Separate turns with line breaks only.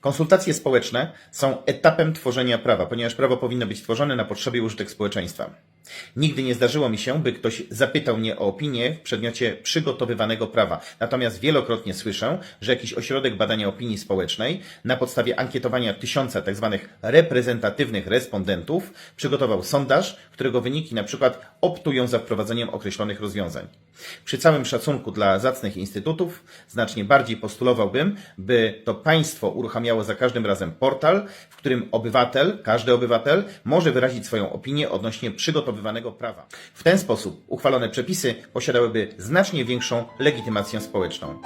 Konsultacje społeczne są etapem tworzenia prawa, ponieważ prawo powinno być tworzone na potrzeby i użytek społeczeństwa. Nigdy nie zdarzyło mi się, by ktoś zapytał mnie o opinię w przedmiocie przygotowywanego prawa. Natomiast wielokrotnie słyszę, że jakiś ośrodek badania opinii społecznej na podstawie ankietowania 1000 tzw. reprezentatywnych respondentów przygotował sondaż, którego wyniki na przykład optują za wprowadzeniem określonych rozwiązań. Przy całym szacunku dla zacnych instytutów znacznie bardziej postulowałbym, by to państwo uruchamiało za każdym razem portal, w którym każdy obywatel może wyrazić swoją opinię odnośnie przygotowywanego prawa. W ten sposób uchwalone przepisy posiadałyby znacznie większą legitymację społeczną.